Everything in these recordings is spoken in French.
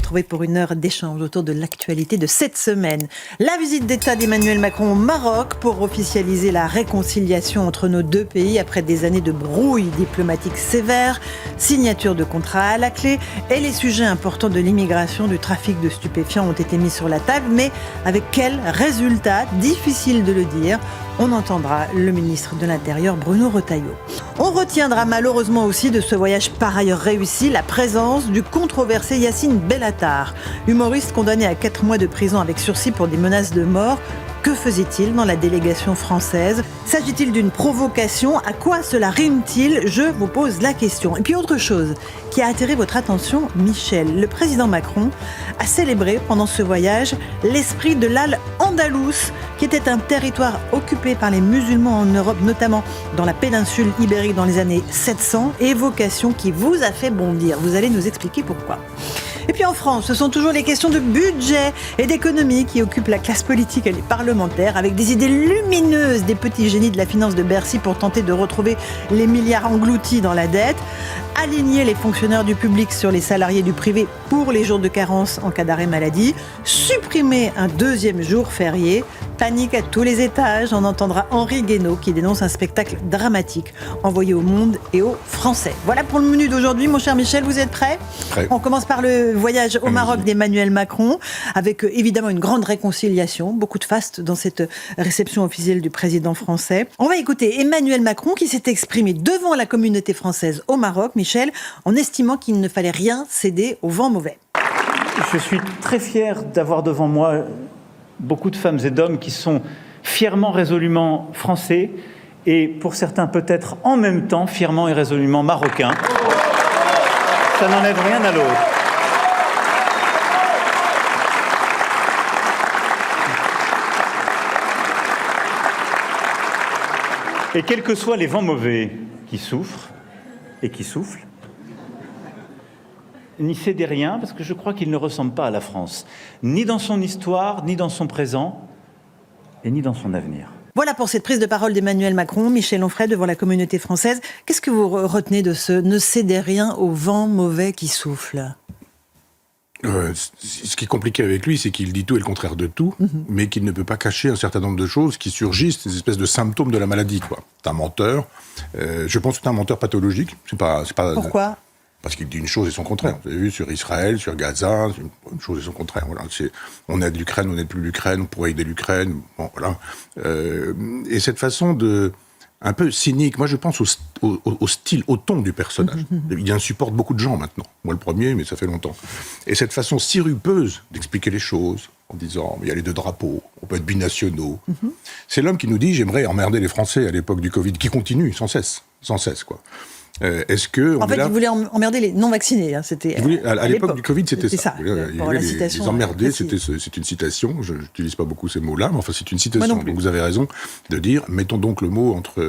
retrouver pour une heure d'échange autour de l'actualité de cette semaine. La visite d'État d'Emmanuel Macron au Maroc pour officialiser la réconciliation entre nos deux pays après des années de brouille diplomatique sévère, signature de contrats à la clé et les sujets importants de l'immigration, du trafic de stupéfiants ont été mis sur la table, mais avec quel résultat? Difficile de le dire. On entendra le ministre de l'Intérieur, Bruno Retailleau. On retiendra malheureusement aussi de ce voyage par ailleurs réussi la présence du controversé Yacine Bellatar, humoriste condamné à 4 mois de prison avec sursis pour des menaces de mort. Que faisait-il dans la délégation française? S'agit-il d'une provocation? À quoi cela rime-t-il? Je vous pose la question. Et puis autre chose qui a attiré votre attention, Michel. Le président Macron a célébré pendant ce voyage l'esprit de l'Al-Andalus, qui était un territoire occupé par les musulmans en Europe, notamment dans la péninsule ibérique dans les années 700, évocation qui vous a fait bondir. Vous allez nous expliquer pourquoi. Et puis en France, ce sont toujours les questions de budget et d'économie qui occupent la classe politique et les parlementaires, avec des idées lumineuses des petits génies de la finance de Bercy pour tenter de retrouver les milliards engloutis dans la dette, aligner les fonctionnaires du public sur les salariés du privé pour les jours de carence en cas d'arrêt maladie, supprimer un 2e jour férié. Panique à tous les étages, on entendra Henri Guénaud qui dénonce un spectacle dramatique envoyé au monde et aux Français. Voilà pour le menu d'aujourd'hui, mon cher Michel, vous êtes prêt? Prêt. On commence par le voyage au Maroc d'Emmanuel Macron, avec évidemment une grande réconciliation, beaucoup de faste dans cette réception officielle du président français. On va écouter Emmanuel Macron qui s'est exprimé devant la communauté française au Maroc, Michel, en estimant qu'il ne fallait rien céder au vent mauvais. Je suis très fier d'avoir devant moi beaucoup de femmes et d'hommes qui sont fièrement, résolument français et pour certains peut-être en même temps fièrement et résolument marocains. Ça n'enlève rien à l'autre. Et quels que soient les vents mauvais qui souffrent et qui soufflent, n'y cédez rien, parce que je crois qu'il ne ressemble pas à la France, ni dans son histoire, ni dans son présent, et ni dans son avenir. Voilà pour cette prise de parole d'Emmanuel Macron, Michel Onfray, devant la communauté française. Qu'est-ce que vous retenez de ce « ne cédez rien au vent mauvais qui souffle » ? Ce qui est compliqué avec lui, c'est qu'il dit tout et le contraire de tout, mais qu'il ne peut pas cacher un certain nombre de choses qui surgissent, des espèces de symptômes de la maladie, quoi. C'est un menteur. Je pense que c'est un menteur pathologique. C'est pas. Pourquoi ? Parce qu'il dit une chose et son contraire. Vous avez vu sur Israël, sur Gaza, une chose et son contraire. Voilà. On aide l'Ukraine, on n'aide plus l'Ukraine, on pourrait aider l'Ukraine. Bon, voilà. Et cette façon un peu cynique, moi je pense au style, au ton du personnage. Il insupporte beaucoup de gens maintenant. Moi le premier, mais ça fait longtemps. Et cette façon sirupeuse d'expliquer les choses, en disant il y a les 2 drapeaux, on peut être binationaux. C'est l'homme qui nous dit j'aimerais emmerder les Français à l'époque du Covid, qui continue sans cesse quoi. Est-ce que... En fait, il voulait emmerder les non-vaccinés. Hein, c'était, à l'époque du Covid, c'était ça. Il voulait les emmerder, c'est une citation. Je n'utilise pas beaucoup ces mots-là, mais enfin, c'est une citation. Donc vous avez raison de dire, mettons donc le mot entre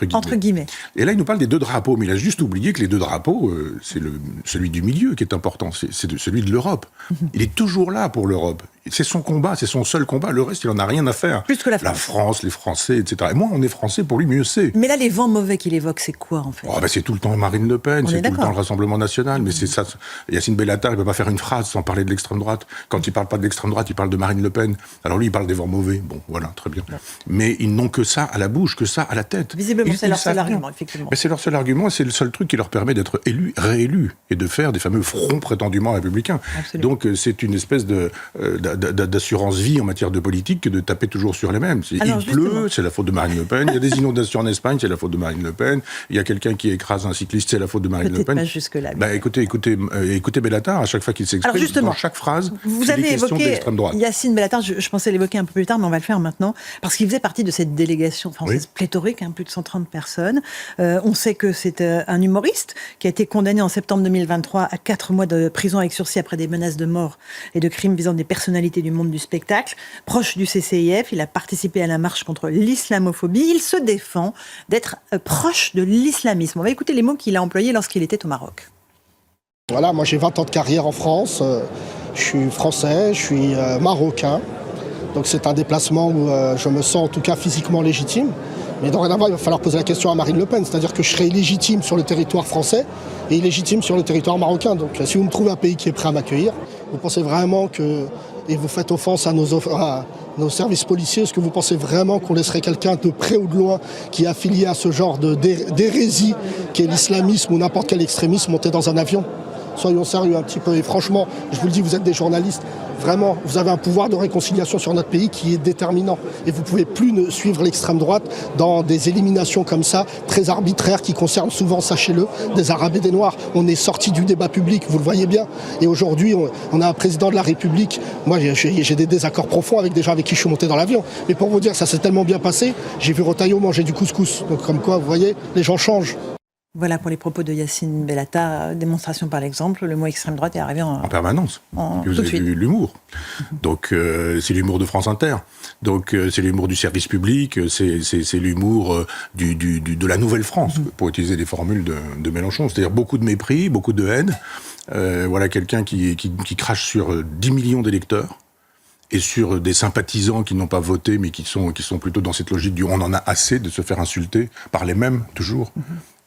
guillemets. Entre guillemets. Et là, il nous parle des 2 drapeaux, mais il a juste oublié que les 2 drapeaux, c'est celui du milieu qui est important, c'est celui de l'Europe. Il est toujours là pour l'Europe. C'est son combat, c'est son seul combat. Le reste, il n'en a rien à faire. Plus que la France. La France, les Français, etc. Et moi, on est Français, pour lui, mieux c'est. Mais là, les vents mauvais qu'il évoque, c'est quoi, en fait? C'est tout le temps Marine Le Pen, c'est tout le temps le Rassemblement National, mais c'est ça. Yacine Bellatar, il ne peut pas faire une phrase sans parler de l'extrême droite. Quand il ne parle pas de l'extrême droite, il parle de Marine Le Pen. Alors lui, il parle des vents mauvais. Bon, voilà, très bien. Mais ils n'ont que ça à la bouche, que ça à la tête. Visiblement, c'est leur seul argument, effectivement. Mais c'est leur seul argument, et c'est le seul truc qui leur permet d'être élus, réélus, et de faire des fameux fronts prétendument républicains. Absolument. Donc c'est une espèce d'assurance vie en matière de politique que de taper toujours sur les mêmes. Il pleut, c'est la faute de Marine Le Pen. Il y a des inondations en Espagne, c'est la faute de Marine Le Pen. Il y a quelqu'un qui écrase un cycliste, c'est la faute de Marine Le Pen. Pas jusque-là. Écoutez Bellatar, à chaque fois qu'il s'exprime, dans chaque phrase, vous avez évoqué Yacine Bellatar, je pensais l'évoquer un peu plus tard, mais on va le faire maintenant, parce qu'il faisait partie de cette délégation française pléthorique, plus de 130 personnes. On sait que c'est un humoriste qui a été condamné en septembre 2023 à 4 mois de prison avec sursis après des menaces de mort et de crimes visant des personnalités du monde du spectacle. Proche du CCIF, il a participé à la marche contre l'islamophobie. Il se défend d'être proche de l'islamisme. On va écouter les mots qu'il a employés lorsqu'il était au Maroc. Voilà, moi j'ai 20 ans de carrière en France. Je suis français, je suis marocain. Donc c'est un déplacement où je me sens en tout cas physiquement légitime. Mais dorénavant, il va falloir poser la question à Marine Le Pen. C'est-à-dire que je serai illégitime sur le territoire français et illégitime sur le territoire marocain. Donc si vous me trouvez un pays qui est prêt à m'accueillir, Vous pensez vraiment que, et vous faites offense à nos services policiers, est-ce que vous pensez vraiment qu'on laisserait quelqu'un de près ou de loin qui est affilié à ce genre d'hérésie qu'est l'islamisme ou n'importe quel extrémisme monter dans un avion? Soyons sérieux un petit peu. Et franchement, je vous le dis, vous êtes des journalistes. Vraiment, vous avez un pouvoir de réconciliation sur notre pays qui est déterminant. Et vous ne pouvez plus suivre l'extrême droite dans des éliminations comme ça, très arbitraires, qui concernent souvent, sachez-le, des Arabes et des Noirs. On est sorti du débat public, vous le voyez bien. Et aujourd'hui, on a un président de la République. Moi, j'ai des désaccords profonds avec des gens avec qui je suis monté dans l'avion. Mais pour vous dire, ça s'est tellement bien passé, j'ai vu Retailleau manger du couscous. Donc comme quoi, vous voyez, les gens changent. Voilà pour les propos de Yacine Bellatar. Démonstration par l'exemple, le mot extrême droite est arrivé en permanence. Vous avez vu l'humour. Donc c'est l'humour de France Inter. Donc c'est l'humour du service public. C'est l'humour de la Nouvelle France, pour utiliser les formules de Mélenchon. C'est-à-dire beaucoup de mépris, beaucoup de haine. Voilà quelqu'un qui crache sur 10 millions d'électeurs et sur des sympathisants qui n'ont pas voté, mais qui sont plutôt dans cette logique du « on en a assez de se faire insulter » par les mêmes, toujours.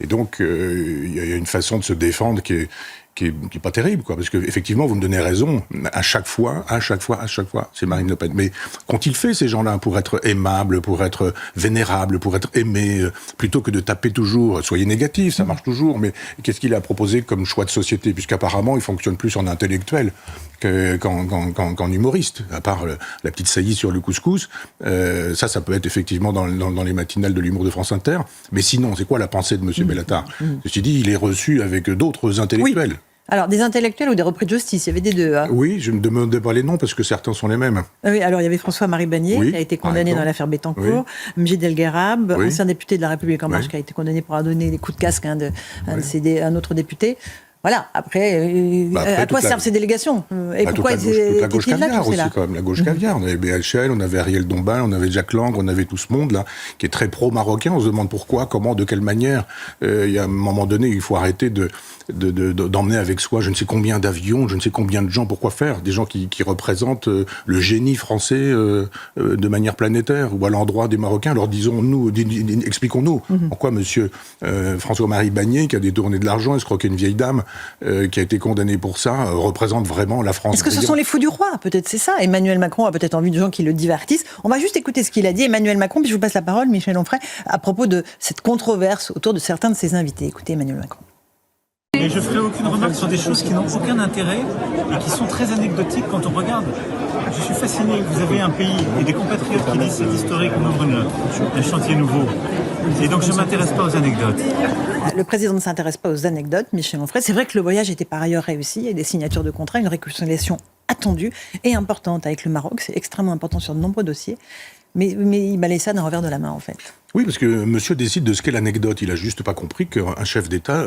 Et donc, il y a une façon de se défendre qui est pas terrible, quoi. Parce que, effectivement, vous me donnez raison. À chaque fois, c'est Marine Le Pen. Mais qu'ont-ils fait, ces gens-là, pour être aimables, pour être vénérables, pour être aimés, plutôt que de taper toujours, soyez négatifs, ça marche toujours, mais qu'est-ce qu'il a proposé comme choix de société? Puisqu'apparemment, il fonctionne plus en intellectuel qu'en humoriste, à part la petite saillie sur le couscous. Ça peut être effectivement dans les matinales de l'humour de France Inter. Mais sinon, c'est quoi la pensée de M. Bellatar? Ceci dit, il est reçu avec d'autres intellectuels. Oui. Alors, des intellectuels ou des repris de justice, il y avait des deux. Hein. Oui, je ne demandais pas les noms parce que certains sont les mêmes. Oui, alors il y avait François-Marie Bagné, qui a été condamné dans l'affaire Bettencourt, Mjid El Ghorab, ancien député de La République En Marche, qui a été condamné pour avoir donné des coups de casque à un autre député. Voilà, après à quoi servent ces délégations? Et pourquoi toute la gauche étaient-ils là, caviar tous aussi, ces-là? quand même. La gauche caviar. On avait BHL, on avait Ariel Dombal, on avait Jacques Lang, on avait tout ce monde-là, qui est très pro-marocain. On se demande pourquoi, comment, de quelle manière. Il y a un moment donné, il faut arrêter d'emmener avec soi je ne sais combien d'avions, je ne sais combien de gens. Pourquoi faire? Des gens qui représentent le génie français de manière planétaire, ou à l'endroit des Marocains. Alors expliquons-nous. Pourquoi monsieur François-Marie Bagné, qui a détourné de l'argent, escroqué une vieille dame, qui a été condamné pour ça, représente vraiment la France. Est-ce que ce sont les fous du roi? Peut-être c'est ça. Emmanuel Macron a peut-être envie de gens qui le divertissent. On va juste écouter ce qu'il a dit, Emmanuel Macron, puis je vous passe la parole, Michel Onfray, à propos de cette controverse autour de certains de ses invités. Écoutez Emmanuel Macron. Et je ferai aucune remarque sur des choses qui n'ont aucun intérêt et qui sont très anecdotiques quand on regarde. Je suis fasciné. Vous avez un pays et des compatriotes qui disent c'est historique, on ouvre un chantier nouveau. Et donc je ne m'intéresse pas aux anecdotes. Le président ne s'intéresse pas aux anecdotes, Michel Onfray. C'est vrai que le voyage était par ailleurs réussi. Il y a des signatures de contrats, une réconciliation attendue et importante avec le Maroc. C'est extrêmement important sur de nombreux dossiers. Mais il balaye ça d'un revers de la main, en fait. Oui, parce que monsieur décide de ce qu'est l'anecdote. Il a juste pas compris qu'un chef d'État,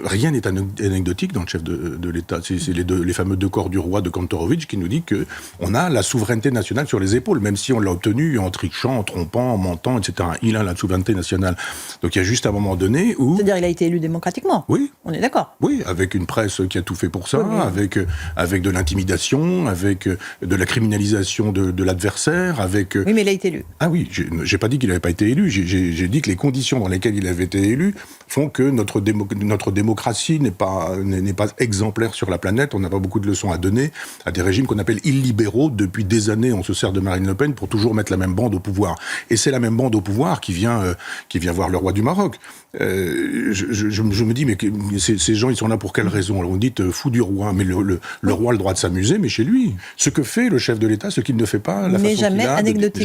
rien n'est anecdotique dans le chef de l'État. C'est les fameux deux corps du roi de Kantorowicz qui nous dit qu'on a la souveraineté nationale sur les épaules, même si on l'a obtenue en trichant, en trompant, en mentant, etc. Il a la souveraineté nationale. Donc il y a juste un moment donné où... C'est-à-dire il a été élu démocratiquement. Oui. On est d'accord. Oui, avec une presse qui a tout fait pour ça, avec de l'intimidation, avec de la criminalisation de l'adversaire, avec... Oui, mais il a été élu. Ah oui, j'ai pas dit qu'il n'avait pas été élu. J'ai dit que les conditions dans lesquelles il avait été élu font que notre démocratie n'est pas exemplaire sur la planète. On n'a pas beaucoup de leçons à donner à des régimes qu'on appelle illibéraux. Depuis des années, on se sert de Marine Le Pen pour toujours mettre la même bande au pouvoir. Et c'est la même bande au pouvoir qui vient voir le roi du Maroc. Je me dis, mais ces gens, ils sont là pour quelle raison? Alors on dit fou du roi, mais le roi a le droit de s'amuser, mais chez lui. Ce que fait le chef de l'État, ce qu'il ne fait pas, la mais façon qu'il a... jamais anecdotique.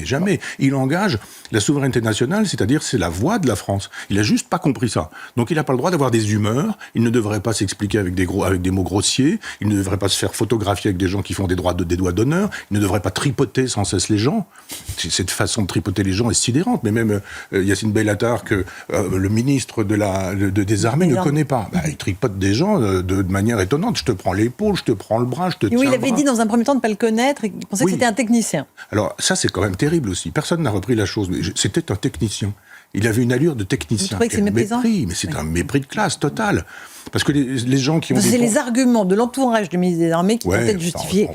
Jamais. Il engage la souveraineté nationale, c'est-à-dire c'est la voix de la France. Il a juste pas compris ça. Donc il n'a pas le droit d'avoir des humeurs, il ne devrait pas s'expliquer avec des mots grossiers, il ne devrait pas se faire photographier avec des gens qui font des doigts d'honneur, il ne devrait pas tripoter sans cesse les gens. Cette façon de tripoter les gens est sidérante, mais même Yacine Bellatar, que le ministre des Armées ne connaît pas. Il tripote des gens de manière étonnante. Je te prends l'épaule, je te prends le bras, je te tiens le bras. Oui, il avait dit dans un premier temps de ne pas le connaître, et il pensait que c'était un technicien. Alors ça, c'est quand même terrible aussi. Personne n'a repris la chose, mais c'était un technicien. Il avait une allure de technicien. Vous trouvez que c'est méprisant ? Mais c'est un mépris de classe total. Parce que les gens qui ont... C'est les arguments de l'entourage du ministre des Armées qui tentaient de justifier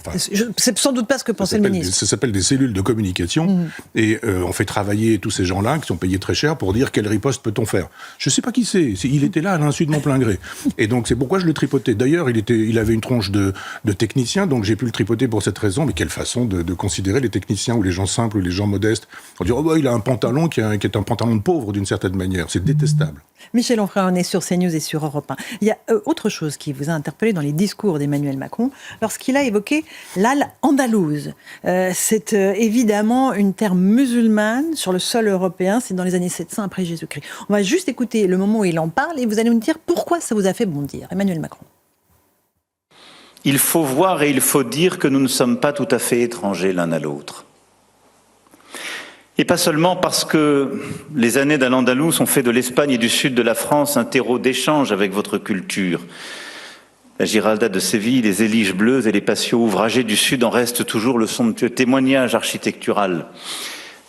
Enfin, c'est sans doute pas ce que pensait le ministre. Ça s'appelle des cellules de communication, et on fait travailler tous ces gens-là qui sont payés très cher pour dire quelle riposte peut-on faire. Je sais pas qui c'est. Il était là à l'insu de mon plein gré. Et donc c'est pourquoi je le tripotais. D'ailleurs, il avait une tronche de technicien, donc j'ai pu le tripoter pour cette raison. Mais quelle façon de considérer les techniciens ou les gens simples ou les gens modestes. On dit il a un pantalon qui est un pantalon de pauvre d'une certaine manière. C'est détestable. Michel Onfray, on est sur CNews et sur Europe 1. Il y a autre chose qui vous a interpellé dans les discours d'Emmanuel Macron lorsqu'il a évoqué l'al andalouse. C'est évidemment une terre musulmane sur le sol européen. C'est dans les années 700 après Jésus-Christ. On va juste écouter le moment où il en parle et vous allez nous dire pourquoi ça vous a fait bondir. Emmanuel Macron. Il faut voir et il faut dire que nous ne sommes pas tout à fait étrangers l'un à l'autre. Et pas seulement parce que les années d'Al-Andalus ont fait de l'Espagne et du sud de la France un terreau d'échange avec votre culture. La Giralda de Séville, les Éliges bleues et les patios ouvragés du sud en restent toujours le somptueux témoignage architectural.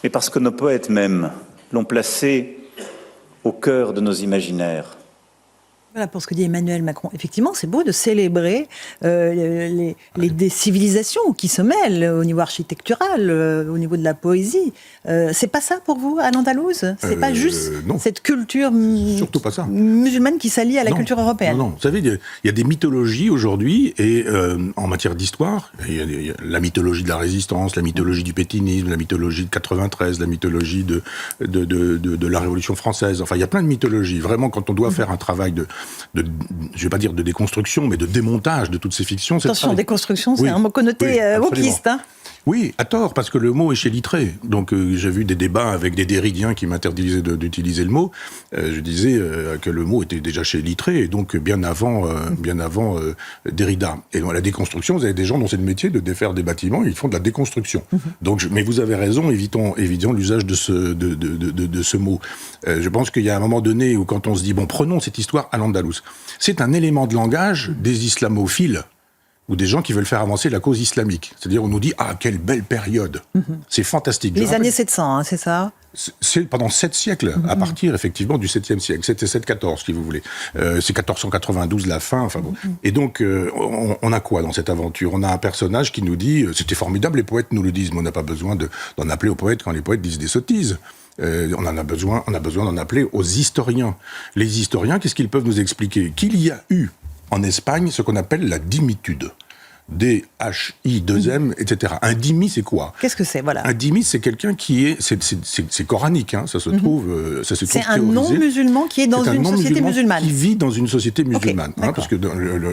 Mais parce que nos poètes même l'ont placé au cœur de nos imaginaires. Voilà pour ce que dit Emmanuel Macron. Effectivement, c'est beau de célébrer des civilisations qui se mêlent au niveau architectural, au niveau de la poésie. C'est pas ça pour vous, à l'Andalouse ? C'est pas juste cette culture surtout pas ça. musulmane qui s'allie à la culture européenne ? Non. Vous savez, il y a des mythologies aujourd'hui, et en matière d'histoire, il y a la mythologie de la résistance, la mythologie du pétinisme, la mythologie de 93, la mythologie de la Révolution française. Enfin, il y a plein de mythologies. Vraiment, quand on doit faire un travail je vais pas dire de déconstruction, mais de démontage de toutes ces fictions. Attention, déconstruction, c'est un mot connoté wokiste. Hein. Oui, à tort, parce que le mot est chez Littré. Donc j'ai vu des débats avec des déridiens qui m'interdisaient d'utiliser le mot. Je disais que le mot était déjà chez Littré, et donc bien avant Derrida. Et dans la déconstruction, vous avez des gens dont c'est le métier de défaire des bâtiments, ils font de la déconstruction. Donc, mais vous avez raison, évitons l'usage de ce mot. Je pense qu'il y a un moment donné où quand on se dit, prenons cette histoire à l'Andalous, c'est un élément de langage des islamophiles, ou des gens qui veulent faire avancer la cause islamique. C'est-à-dire, on nous dit, quelle belle période. C'est fantastique. Les années 700, c'est ça ? C'est pendant 7 siècles, à partir, effectivement, du 7e siècle. C'était 714, si vous voulez. C'est 1492, la fin, enfin bon. Et donc, on a quoi dans cette aventure ? On a un personnage qui nous dit, c'était formidable, les poètes nous le disent, mais on n'a pas besoin d'en appeler aux poètes quand les poètes disent des sottises. On a besoin d'en appeler aux historiens. Les historiens, qu'est-ce qu'ils peuvent nous expliquer ? Qu'il y a eu en Espagne ce qu'on appelle la dhimitude. D-H-I-2-M, etc. Un dhimmi, c'est quoi ? Qu'est-ce que c'est, voilà ? Un dhimmi, c'est quelqu'un qui est... C'est coranique, ça se trouve... c'est un non-musulman qui est dans une société musulmane. Qui vit dans une société musulmane. Parce que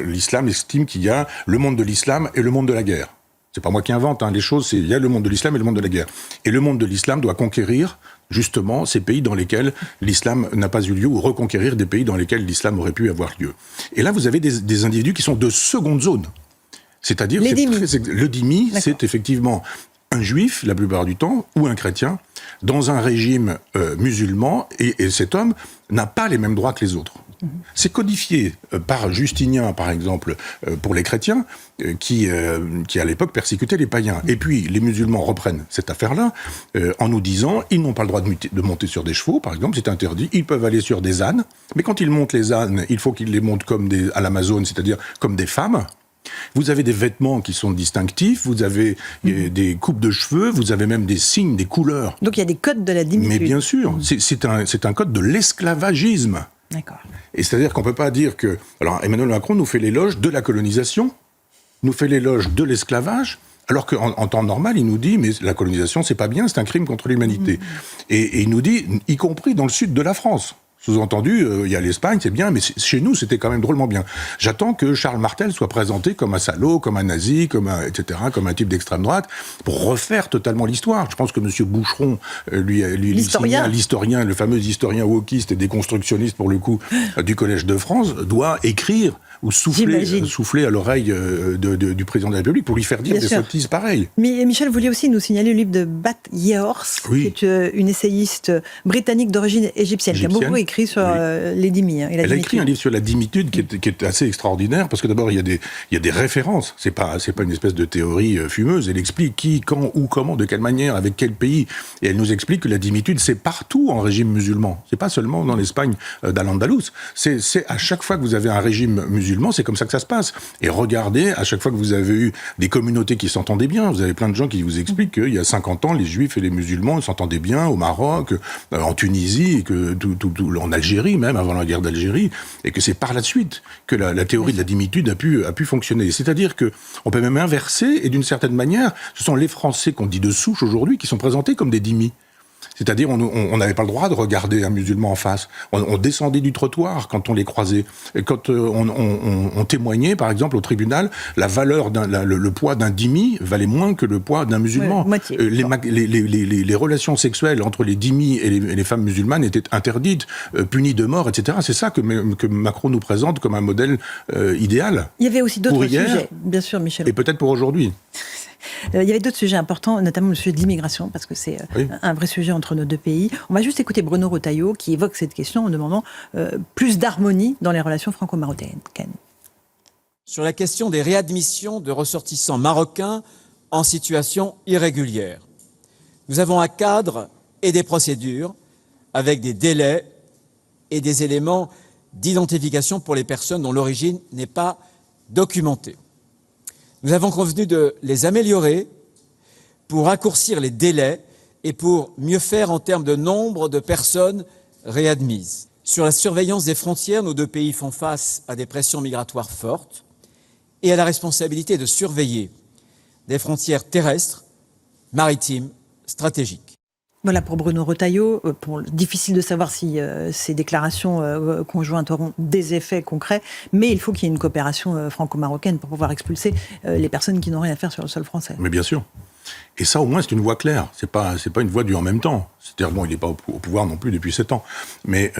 l'islam estime qu'il y a le monde de l'islam et le monde de la guerre. C'est pas moi qui invente les choses, il y a le monde de l'islam et le monde de la guerre. Et le monde de l'islam doit conquérir, justement, ces pays dans lesquels l'islam n'a pas eu lieu, ou reconquérir des pays dans lesquels l'islam aurait pu avoir lieu. Et là, vous avez des individus qui sont de seconde zone. C'est-à-dire, le dhimmi, c'est effectivement un juif, la plupart du temps, ou un chrétien, dans un régime musulman, et cet homme n'a pas les mêmes droits que les autres. C'est codifié par Justinien, par exemple, pour les chrétiens, qui à l'époque persécutaient les païens. Et puis, les musulmans reprennent cette affaire-là en nous disant, ils n'ont pas le droit de monter sur des chevaux, par exemple, c'est interdit. Ils peuvent aller sur des ânes, mais quand ils montent les ânes, il faut qu'ils les montent comme à l'Amazone, c'est-à-dire comme des femmes. Vous avez des vêtements qui sont distinctifs, vous avez des coupes de cheveux, vous avez même des signes, des couleurs. Donc il y a des codes de la dhimitude. Mais bien sûr, c'est un code de l'esclavagisme. D'accord. Et c'est-à-dire qu'on ne peut pas dire que... Alors Emmanuel Macron nous fait l'éloge de la colonisation, nous fait l'éloge de l'esclavage, alors qu'en temps normal, il nous dit, mais la colonisation, c'est pas bien, c'est un crime contre l'humanité. Et il nous dit, y compris dans le sud de la France. Sous-entendu, il y a l'Espagne, c'est bien, mais chez nous, c'était quand même drôlement bien. J'attends que Charles Martel soit présenté comme un salaud, comme un nazi, etc., comme un type d'extrême droite, pour refaire totalement l'histoire. Je pense que M. Boucheron, l'historien, le fameux historien wokiste et déconstructionniste, pour le coup, du Collège de France, doit écrire ou souffler à l'oreille du président de la République pour lui faire dire des sottises pareilles. Mais Michel, vous vouliez aussi nous signaler le livre de Bat Ye'ors, qui est une essayiste britannique d'origine égyptienne, qui a beaucoup écrit sur les dhimmis. Elle a écrit un livre sur la dhimitude qui est assez extraordinaire, parce que d'abord, il y a des références. C'est pas une espèce de théorie fumeuse. Elle explique qui, quand, où, comment, de quelle manière, avec quel pays. Et elle nous explique que la dhimitude, c'est partout en régime musulman. C'est pas seulement dans l'Espagne d'Al-Andalus. C'est à chaque fois que vous avez un régime musulman, musulmans, c'est comme ça que ça se passe. Et regardez, à chaque fois que vous avez eu des communautés qui s'entendaient bien, vous avez plein de gens qui vous expliquent qu'il y a 50 ans, les Juifs et les musulmans s'entendaient bien au Maroc, en Tunisie, et que en Algérie même, avant la guerre d'Algérie, et que c'est par la suite que la théorie de la dimitude a pu fonctionner. C'est-à-dire que on peut même inverser, et d'une certaine manière, ce sont les Français qu'on dit de souche aujourd'hui qui sont présentés comme des dhimmis. C'est-à-dire, on n'avait pas le droit de regarder un musulman en face. On descendait du trottoir quand on les croisait. Et quand on témoignait, par exemple, au tribunal, la valeur le poids d'un dhimmi valait moins que le poids d'un musulman. Les relations sexuelles entre les dhimmis et les femmes musulmanes étaient interdites, punies de mort, etc. C'est ça que Macron nous présente comme un modèle idéal. Il y avait aussi d'autres sujets, bien sûr, Michel. Et peut-être pour aujourd'hui. Il y avait d'autres sujets importants, notamment le sujet de l'immigration, parce que c'est un vrai sujet entre nos deux pays. On va juste écouter Bruno Retailleau qui évoque cette question en demandant plus d'harmonie dans les relations franco-marocaines. Sur la question des réadmissions de ressortissants marocains en situation irrégulière, nous avons un cadre et des procédures avec des délais et des éléments d'identification pour les personnes dont l'origine n'est pas documentée. Nous avons convenu de les améliorer pour raccourcir les délais et pour mieux faire en termes de nombre de personnes réadmises. Sur la surveillance des frontières, nos deux pays font face à des pressions migratoires fortes et à la responsabilité de surveiller des frontières terrestres, maritimes, stratégiques. Voilà pour Bruno Retailleau. Difficile de savoir si ces déclarations conjointes auront des effets concrets, mais il faut qu'il y ait une coopération franco-marocaine pour pouvoir expulser les personnes qui n'ont rien à faire sur le sol français. Mais bien sûr. Et ça, au moins, c'est une voie claire. C'est pas une voie du en même temps. C'est-à-dire, bon, il n'est pas au pouvoir non plus depuis 7 ans. Mais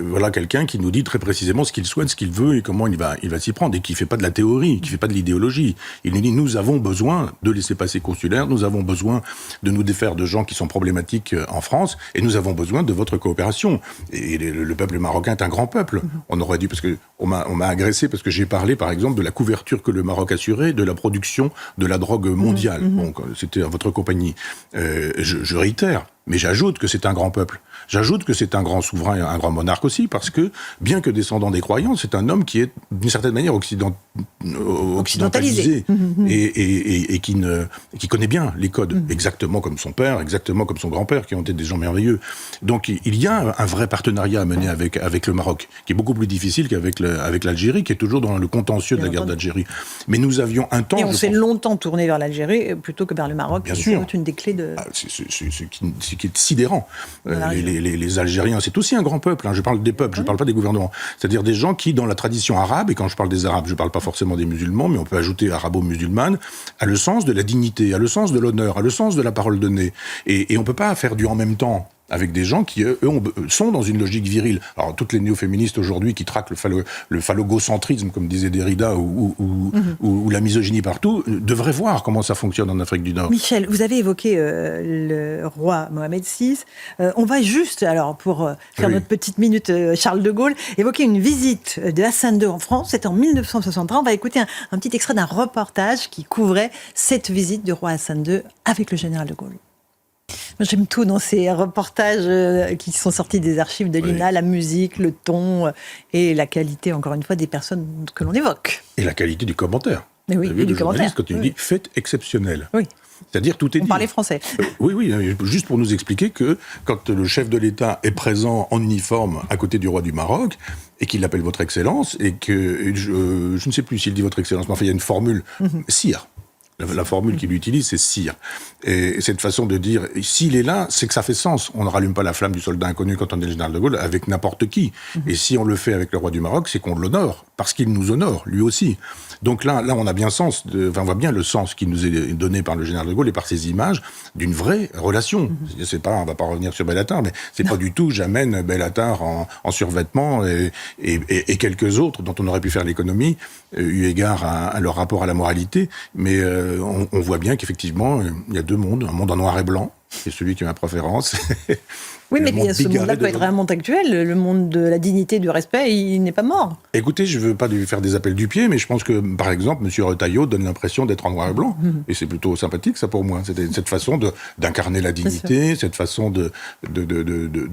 voilà quelqu'un qui nous dit très précisément ce qu'il souhaite, ce qu'il veut et comment il va s'y prendre. Et qui ne fait pas de la théorie, qui ne fait pas de l'idéologie. Il nous dit, nous avons besoin de laissez-passer consulaires, nous avons besoin de nous défaire de gens qui sont problématiques en France, et nous avons besoin de votre coopération. Et le peuple marocain est un grand peuple. On aurait dû, parce que on m'a agressé parce que j'ai parlé, par exemple, de la couverture que le Maroc assurait de la production de la drogue mondiale. Bon, c'était à votre compagnie. Je réitère, mais j'ajoute que c'est un grand peuple. J'ajoute que c'est un grand souverain et un grand monarque aussi, parce que, bien que descendant des croyants, c'est un homme qui est, d'une certaine manière, occidentalisé et qui connaît bien les codes, exactement comme son père, exactement comme son grand-père, qui ont été des gens merveilleux. Donc, il y a un vrai partenariat à mener avec le Maroc, qui est beaucoup plus difficile qu'avec l'Algérie, qui est toujours dans le contentieux de la guerre d'Algérie. Mais nous avions un temps... Et on s'est longtemps tourné vers l'Algérie plutôt que vers le Maroc. Bien sûr. C'est une des clés de... Ce qui est sidérant. Les Algériens, c'est aussi un grand peuple. Je parle des peuples, je ne parle pas des gouvernements. C'est-à-dire des gens qui, dans la tradition arabe, et quand je parle des Arabes, je ne parle pas forcément des musulmans, mais on peut ajouter arabo-musulmane, a le sens de la dignité, a le sens de l'honneur, a le sens de la parole donnée. Et on ne peut pas faire du en même temps avec des gens qui, eux, sont dans une logique virile. Alors, toutes les néo-féministes aujourd'hui qui traquent le phallogocentrisme, comme disait Derrida, ou la misogynie partout, devraient voir comment ça fonctionne en Afrique du Nord. Michel, vous avez évoqué le roi Mohamed VI. On va juste, alors, pour faire notre petite minute Charles de Gaulle, évoquer une visite de Hassan II en France. C'était en 1963. On va écouter un petit extrait d'un reportage qui couvrait cette visite du roi Hassan II avec le général de Gaulle. J'aime tout dans ces reportages qui sont sortis des archives de l'INA, la musique, le ton et la qualité, encore une fois, des personnes que l'on évoque. Et la qualité du commentaire. Mais oui, le journaliste, quand il dit « fait exceptionnel ». Oui. C'est-à-dire tout est dit. On parlait français. Oui, juste pour nous expliquer que quand le chef de l'État est présent en uniforme à côté du roi du Maroc, et qu'il l'appelle Votre Excellence, et que, je ne sais plus s'il dit Votre Excellence, mais enfin il y a une formule, sire. La formule qu'il utilise, c'est sire. Et cette façon de dire, s'il est là, c'est que ça fait sens. On ne rallume pas la flamme du soldat inconnu quand on est le général de Gaulle avec n'importe qui. Et si on le fait avec le roi du Maroc, c'est qu'on l'honore, parce qu'il nous honore, lui aussi. Donc là, on a bien on voit bien le sens qui nous est donné par le général de Gaulle et par ces images d'une vraie relation. C'est pas, on va pas revenir sur Bellatar, mais c'est pas du tout, j'amène Bellatar en survêtement et quelques autres dont on aurait pu faire l'économie, eu égard à leur rapport à la moralité, mais on voit bien qu'effectivement, il y a deux mondes, un monde en noir et blanc, c'est celui qui est ma préférence. Oui, mais ce monde-là peut être vraiment actuel, le monde de la dignité, du respect, il n'est pas mort. Écoutez, je ne veux pas lui faire des appels du pied, mais je pense que, par exemple, M. Retailleau donne l'impression d'être en noir et blanc, et c'est plutôt sympathique, ça, pour moi. C'est cette façon d'incarner la dignité, cette façon de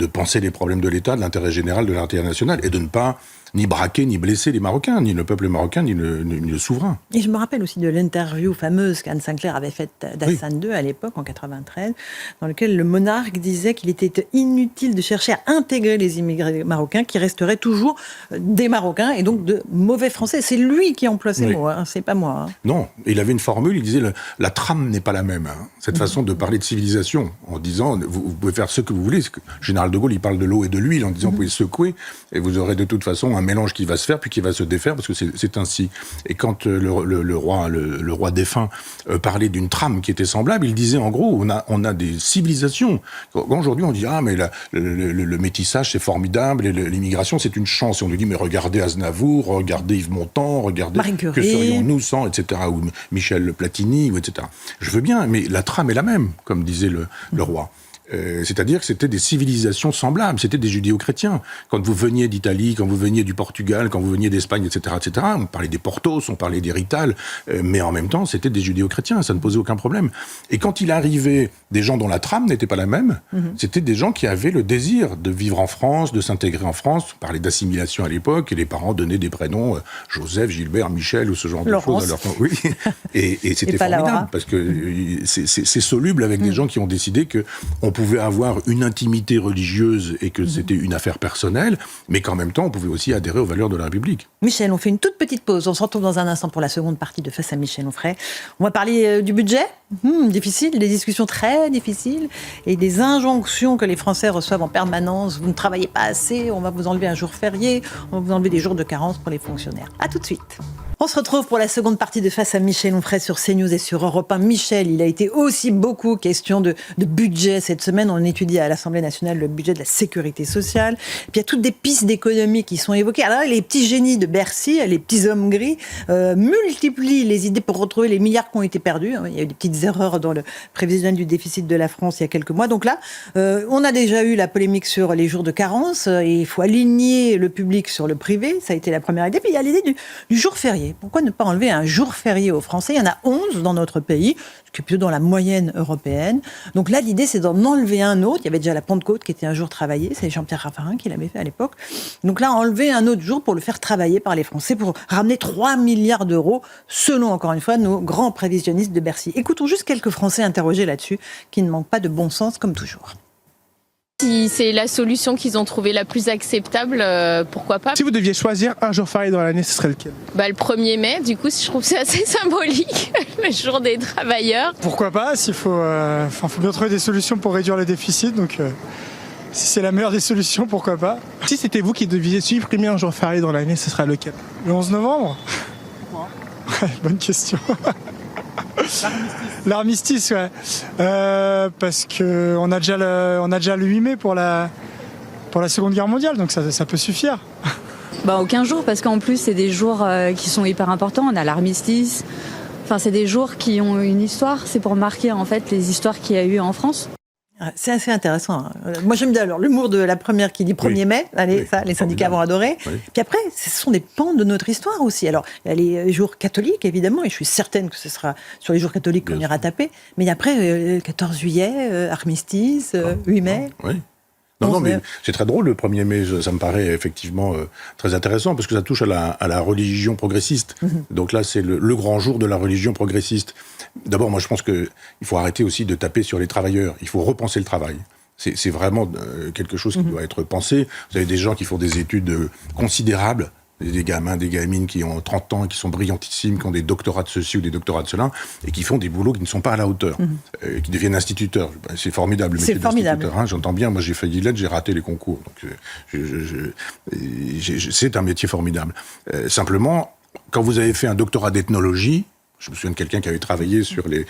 penser les problèmes de l'État, de l'intérêt général, de l'intérêt national, et de ne pas ni braquer, ni blesser les Marocains, ni le peuple marocain, ni le souverain. Et je me rappelle aussi de l'interview fameuse qu'Anne Sinclair avait faite d'Hassan II à l'époque, en 93, dans laquelle le monarque disait qu'il était inutile de chercher à intégrer les immigrés marocains, qui resteraient toujours des Marocains et donc de mauvais Français. C'est lui qui emploie ces mots, hein, c'est pas moi. Hein. Non, il avait une formule, il disait la trame n'est pas la même. Hein. Cette façon de parler de civilisation, en disant vous pouvez faire ce que vous voulez. Général de Gaulle, il parle de l'eau et de l'huile, en disant vous pouvez secouer et vous aurez de toute façon un mélange qui va se faire puis qui va se défaire, parce que c'est ainsi. Et quand le roi défunt parlait d'une trame qui était semblable, il disait en gros on a des civilisations. Aujourd'hui on dit mais le métissage c'est formidable et l'immigration c'est une chance. Et on lui dit mais regardez Aznavour, regardez Yves Montand, regardez que serions-nous sans, etc. Ou Michel Platini, ou etc. Je veux bien, mais la trame est la même, comme disait le roi. C'est-à-dire que c'était des civilisations semblables, c'était des judéo-chrétiens. Quand vous veniez d'Italie, quand vous veniez du Portugal, quand vous veniez d'Espagne, etc., on parlait des Portos, on parlait des Rital, mais en même temps, c'était des judéo-chrétiens, ça ne posait aucun problème. Et quand il arrivait des gens dont la trame n'était pas la même, c'était des gens qui avaient le désir de vivre en France, de s'intégrer en France. On parlait d'assimilation à l'époque, et les parents donnaient des prénoms, Joseph, Gilbert, Michel, ou ce genre Laurence. de choses. Alors, oui, et c'était formidable, parce que c'est soluble avec des gens qui ont décidé que on pouvait avoir une intimité religieuse et que c'était une affaire personnelle, mais qu'en même temps, on pouvait aussi adhérer aux valeurs de la République. Michel, on fait une toute petite pause. On se retrouve dans un instant pour la seconde partie de Face à Michel Onfray. On va parler du budget, difficile, des discussions très difficiles et des injonctions que les Français reçoivent en permanence. Vous ne travaillez pas assez, on va vous enlever un jour férié, on va vous enlever des jours de carence pour les fonctionnaires. À tout de suite. On se retrouve pour la seconde partie de Face à Michel Onfray sur CNews et sur Europe 1. Michel, il a été aussi beaucoup question de budget cette semaine. On étudie à l'Assemblée nationale le budget de la sécurité sociale. Puis il y a toutes des pistes d'économie qui sont évoquées. Alors les petits génies de Bercy, les petits hommes gris, multiplient les idées pour retrouver les milliards qui ont été perdus. Il y a eu des petites erreurs dans le prévisionnel du déficit de la France il y a quelques mois. Donc là, on a déjà eu la polémique sur les jours de carence. Et il faut aligner le public sur le privé. Ça a été la première idée. Puis il y a l'idée du jour férié. Pourquoi ne pas enlever un jour férié aux Français ? Il y en a 11 dans notre pays, ce qui est plutôt dans la moyenne européenne. Donc là, l'idée, c'est d'en enlever un autre. Il y avait déjà la Pentecôte qui était un jour travaillé. C'est Jean-Pierre Raffarin qui l'avait fait à l'époque. Donc là, enlever un autre jour pour le faire travailler par les Français, pour ramener 3 milliards d'euros, selon, encore une fois, nos grands prévisionnistes de Bercy. Écoutons juste quelques Français interrogés là-dessus, qui ne manquent pas de bon sens, comme toujours. Si c'est la solution qu'ils ont trouvée la plus acceptable, pourquoi pas. Si vous deviez choisir un jour férié dans l'année, ce serait lequel ? Le 1er mai, du coup, je trouve que c'est assez symbolique, le jour des travailleurs. Pourquoi pas, s'il faut, faut bien trouver des solutions pour réduire le déficit, donc si c'est la meilleure des solutions, pourquoi pas. Si c'était vous qui deviez supprimer un jour férié dans l'année, ce serait lequel ? Le 11 novembre ? Pourquoi ? Bonne question. L'armistice, ouais. Parce qu'on a déjà le 8 mai pour la Seconde Guerre mondiale, donc ça peut suffire. Aucun jour, parce qu'en plus, c'est des jours qui sont hyper importants. On a l'armistice. Enfin, c'est des jours qui ont une histoire. C'est pour marquer, en fait, les histoires qu'il y a eu en France. C'est assez intéressant. Moi, j'aime bien l'humour de la première qui dit 1er mai. Allez, ça, les syndicats vont adorer. Oui. Puis après, ce sont des pans de notre histoire aussi. Alors, il y a les jours catholiques, évidemment, et je suis certaine que ce sera sur les jours catholiques qu'on ira taper. Mais après, 14 juillet, armistice, 8 mai. Oui. Non, mais c'est très drôle, le 1er mai, ça me paraît effectivement très intéressant, parce que ça touche à la religion progressiste. Donc là, c'est le grand jour de la religion progressiste. D'abord, moi, je pense qu'il faut arrêter aussi de taper sur les travailleurs. Il faut repenser le travail. C'est vraiment quelque chose qui doit être pensé. Vous avez des gens qui font des études considérables, des gamins, des gamines qui ont 30 ans, qui sont brillantissimes, qui ont des doctorats de ceci ou des doctorats de cela, et qui font des boulots qui ne sont pas à la hauteur, qui deviennent instituteurs. C'est formidable, le métier d'instituteur. J'entends bien, moi j'ai failli l'être, j'ai raté les concours. Donc c'est un métier formidable. Simplement, quand vous avez fait un doctorat d'ethnologie, je me souviens de quelqu'un qui avait travaillé sur les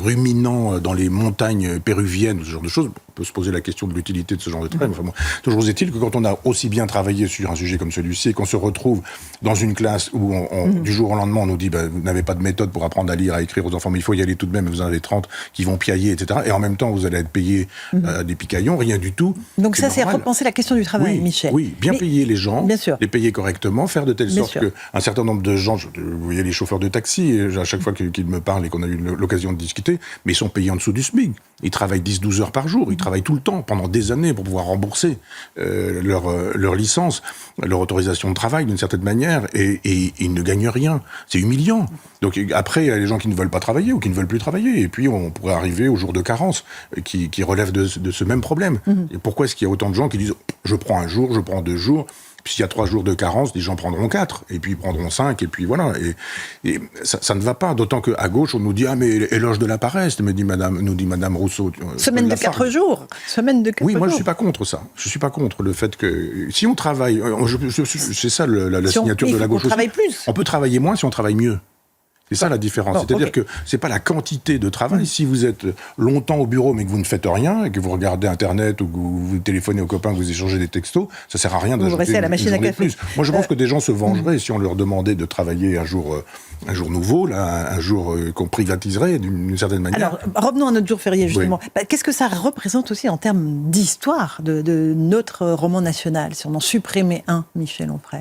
ruminants dans les montagnes péruviennes, ce genre de choses. On peut se poser la question de l'utilité de ce genre de travail. Enfin, bon, toujours est-il que quand on a aussi bien travaillé sur un sujet comme celui-ci, et qu'on se retrouve dans une classe où du jour au lendemain on nous dit vous n'avez pas de méthode pour apprendre à lire, à écrire aux enfants, mais il faut y aller tout de même, vous en avez 30 qui vont piailler, etc. Et en même temps vous allez être payé des picaillons, rien du tout. Donc ça, c'est repenser la question du travail, oui, Michel. Oui, payer les gens, les payer correctement, faire de telle sorte que un certain nombre de gens, vous voyez les chauffeurs de taxi, à chaque fois qu'ils me parlent et qu'on a eu l'occasion de discuter, mais ils sont payés en dessous du SMIC. Ils travaillent 10-12 heures par jour, ils travaillent tout le temps, pendant des années, pour pouvoir rembourser leur licence, leur autorisation de travail, d'une certaine manière, et ils ne gagnent rien. C'est humiliant. Donc après, il y a les gens qui ne veulent pas travailler ou qui ne veulent plus travailler, et puis on pourrait arriver au jour de carence, qui relève de ce même problème. Et pourquoi est-ce qu'il y a autant de gens qui disent « je prends un jour, je prends 2 jours », puis s'il y a 3 jours de carence, les gens prendront 4, et puis ils prendront 5, et puis voilà. Et ça ne va pas, d'autant qu'à gauche, on nous dit « ah mais éloge de la paresse », nous dit Madame Rousseau. Semaine de 4 jours. Semaine de 4 jours. Oui, moi je suis pas contre ça. Je suis pas contre le fait que si on travaille, c'est ça la signature de la gauche. On travaille plus. On peut travailler moins si on travaille mieux. C'est ça la différence. Bon, c'est-à-dire okay. que c'est pas la quantité de travail. Si vous êtes longtemps au bureau mais que vous ne faites rien et que vous regardez Internet ou que vous téléphonez aux copains, que vous échangez des textos, ça sert à rien d'ajouter restez à la machine à café. Plus. Moi, je pense que des gens se vengeraient si on leur demandait de travailler un jour nouveau, là, un jour qu'on privatiserait d'une certaine manière. Alors, revenons à notre jour férié, justement. Oui. Qu'est-ce que ça représente aussi en termes d'histoire de notre roman national, si on en supprimait un, Michel Onfray?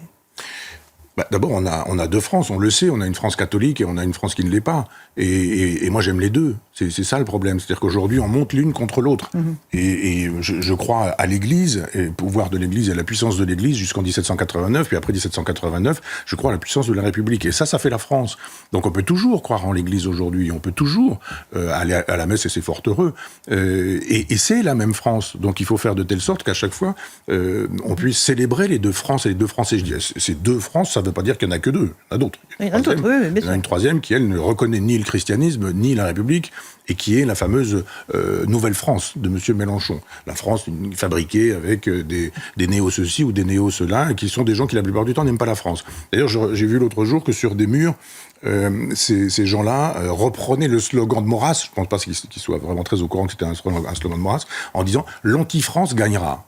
D'abord, on a 2 France, on le sait, on a une France catholique et on a une France qui ne l'est pas. Et moi, j'aime les deux. C'est ça le problème. C'est-à-dire qu'aujourd'hui, on monte l'une contre l'autre. Et je crois à l'Église, et au pouvoir de l'Église et à la puissance de l'Église jusqu'en 1789, puis après 1789, je crois à la puissance de la République. Et ça fait la France. Donc on peut toujours croire en l'Église aujourd'hui. On peut toujours aller à la messe, et c'est fort heureux. Et c'est la même France. Donc il faut faire de telle sorte qu'à chaque fois, on puisse célébrer les 2 France et les 2 Français. Je dis, ces 2 France, ça ne veut pas dire qu'il n'y en a que 2. Il y en a d'autres. Il y en a une troisième qui, elle, ne reconnaît ni le christianisme, ni la République, et qui est la fameuse Nouvelle France de M. Mélenchon. La France fabriquée avec des néo-ceci ou des néo-cela, qui sont des gens qui, la plupart du temps, n'aiment pas la France. D'ailleurs, j'ai vu l'autre jour que sur des murs, ces gens-là reprenaient le slogan de Maurras, je ne pense pas qu'ils soient vraiment très au courant que c'était un slogan de Maurras, en disant « l'anti-France gagnera ».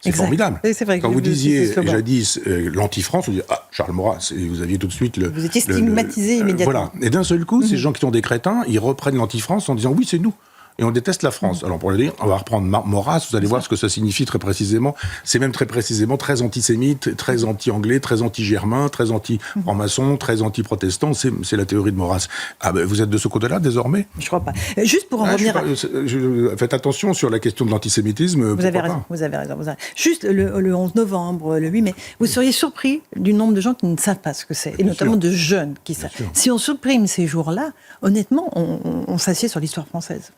C'est formidable. Oui, c'est vrai. Quand vous disiez jadis l'anti-France, on dit ah, Charles Maurras, et vous aviez tout de suite le... Vous étiez stigmatisé immédiatement. Voilà. Et d'un seul coup, ces gens qui sont des crétins, ils reprennent l'anti-France en disant oui, c'est nous. Et on déteste la France. Alors pour le dire, on va reprendre Maurras, vous allez voir ce que ça signifie très précisément. C'est même très précisément très antisémite, très anti-anglais, très anti-germain, très anti-franc-maçon, très anti-protestant. C'est la théorie de Maurras. Ah ben vous êtes de ce côté-là désormais ? Je crois pas. Juste pour en revenir... faites attention sur la question de l'antisémitisme. Vous avez raison. Juste le 11 novembre, le 8 mai, vous seriez surpris du nombre de gens qui ne savent pas ce que c'est, et notamment de jeunes qui savent. Si on supprime ces jours-là, honnêtement, on s'assied sur l'histoire française.